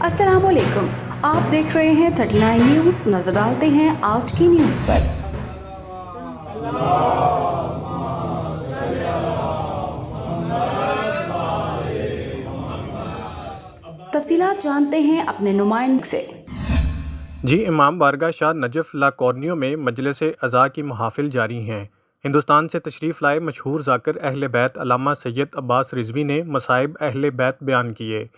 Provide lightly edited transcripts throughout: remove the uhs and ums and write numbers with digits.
अस्सलाम वालेकुम, आप देख रहे हैं 39 न्यूज़। नजर डालते हैं आज की न्यूज़ पर। तफसीलात जानते हैं अपने नुमाइंदे से। जी, इमाम बारगाह शाह नजफ़ ला कॉर्नियो में मजलिस अज़ा की महाफिल जारी हैं। हिंदुस्तान से तशरीफ़ लाए मशहूर ज़ाकिर अहले बैत अल्लामा सैयद अब्बास रिज़वी ने मसाइब अहले बैत बयान किए।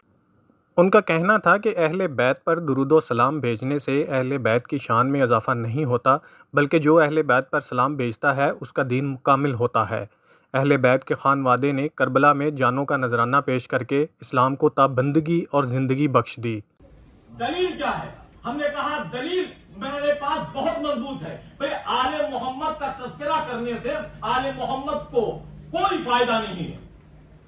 उनका कहना था कि अहले बैत पर दुरूद व सलाम भेजने से अहले बैत की शान में इजाफ़ा नहीं होता, बल्कि जो अहले बैत पर सलाम भेजता है उसका दीन मुकामिल होता है। अहले बैत के खानवादे ने करबला में जानों का नजराना पेश करके इस्लाम को ताबंदगी और ज़िंदगी बख्श दी। दलील क्या है? हमने कहा दलील मेरे पास बहुत मजबूत है। भाई आले मोहम्मद का तस्करा करने से आले मोहम्मद को कोई फायदा नहीं है।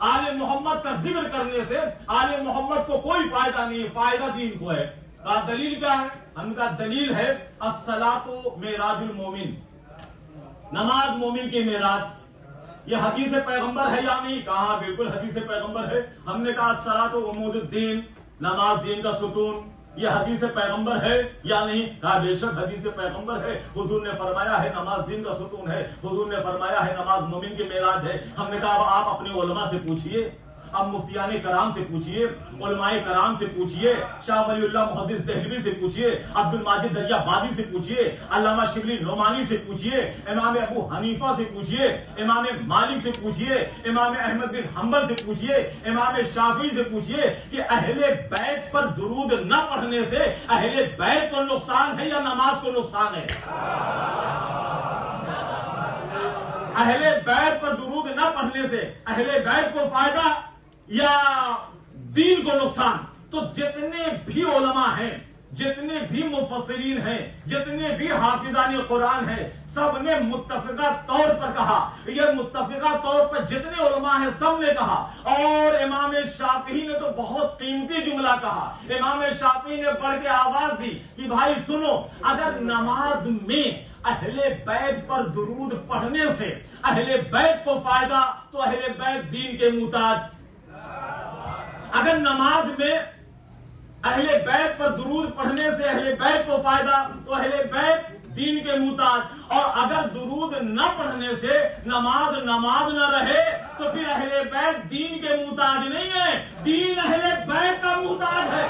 आले मोहम्मद का जिक्र करने से आले मोहम्मद को कोई फायदा नहीं है, फायदा दीन को है। कहा दलील क्या है? हमने कहा दलील है अस्सलातु मेराजुल मोमिन, नमाज मोमिन की मेराज। ये हदीस पैगंबर है या नहीं? कहा बिल्कुल हदीस पैगंबर है। हमने कहा अस्सलातु उमूदुद्दीन, नमाज दीन का सुकून, ये हदीस पैगंबर है या नहीं? कहा बेशक हदीस पैगंबर है। हुजूर ने फरमाया है नमाज दिन का सुकून है, हुजूर ने फरमाया है नमाज मोमिन की मेराज है। हमने कहा अब आप अपने उलमा से पूछिए, अब मुफ्तियाने कराम से पूछिए, उलमाए कराम से पूछिए, शाह वलीउल्लाह मुहद्दिस देहलवी से पूछिए, अब्दुल माजिद दरियाबादी से पूछिए, अल्लामा शिबली नोमानी से पूछिए, इमाम अबू हनीफा से पूछिए, इमाम मालिक से पूछिए, इमाम अहमद बिन हंबल से पूछिए, इमाम शाफी से पूछिए कि अहले बैत पर दुरूद न पढ़ने से अहले बैत को नुकसान है या नमाज को नुकसान है? अहले बैत पर दुरूद न पढ़ने से अहले बैत को फायदा या दीन को नुकसान? तो जितने भी उलमा हैं, जितने भी मुफस्सिरीन हैं, जितने भी हाफिजान कुरान हैं, सब ने मुत्तफिका तौर पर कहा। ये मुत्तफिका तौर पर जितने उलमा हैं सब ने कहा। और इमाम शाफी ने तो बहुत कीमती जुमला कहा। इमाम शाफी ने बढ़ के आवाज दी कि भाई सुनो, अगर नमाज में अहले बैत पर दुरूद पढ़ने से अहले बैत को फायदा तो अहले बैत दीन के मुताज। अगर नमाज में अहले बैत पर दुरूद पढ़ने से अहले बैत को फायदा तो अहले बैत दीन के मुताज। और अगर दुरूद न पढ़ने से नमाज न रहे तो फिर अहले बैत दीन के मुताज नहीं है, दीन अहले बैत का मुताज है।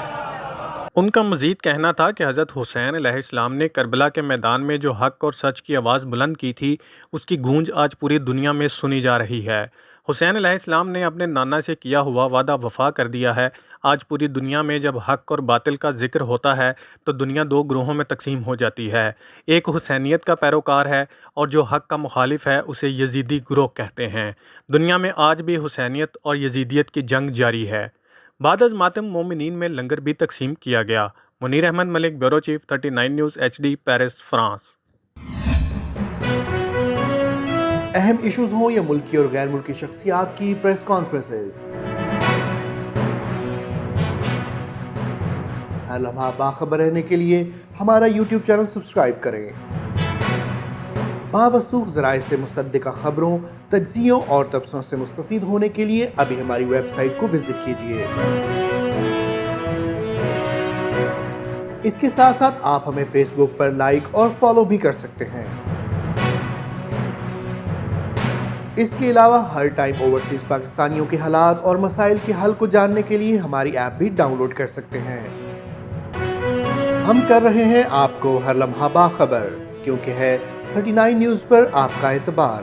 उनका मज़ीद कहना था कि हज़रत हुसैन अलैहिस्सलाम ने करबला के मैदान में जो हक़ और सच की आवाज़ बुलंद की थी, उसकी गूंज आज पूरी दुनिया में सुनी जा रही है। हुसैन अलैहिस्सलाम ने अपने नाना से किया हुआ वादा वफ़ा कर दिया है। आज पूरी दुनिया में जब हक़ और बातिल का जिक्र होता है तो दुनिया दो ग्रोहों में तकसीम हो जाती है। एक हुसैनियत का पैरोकार है और जो हक़ का मुखालिफ है उसे यजीदी ग्रोह कहते हैं। दुनिया में आज भी हुसैनियत और यजीदियत की जंग जारी है। बाद अज़ मातम मोमिनीन में लंगर भी तकसीम किया गया। Munir Ahmad Malik, bureau chief, 39 news HD, Paris, France. अहम इश्यूज हों या मुल्की और गैर मुल्की शख्सियात की प्रेस कॉन्फ्रेंसेस, हर लम्हा बाखबर रहने के लिए हमारा YouTube चैनल सब्सक्राइब करें। बावसूख ज़राए से मुसद्दिक़ा खबरों, तज्ज़ियों और तबसरों से मुस्तफ़ीद होने के लिए अभी हमारी वेबसाइट को विजिट कीजिए। इसके साथ साथ आप हमें फेसबुक पर लाइक और फॉलो भी कर सकते हैं। इसके अलावा हर टाइम ओवरसीज़ पाकिस्तानियों के हालात और मसाइल के हल को जानने के लिए हमारी ऐप भी डाउनलोड कर सकते हैं। हम कर रहे हैं आपको हर लम्हा बाखबर, क्योंकि है 39 न्यूज़ पर आपका एतबार।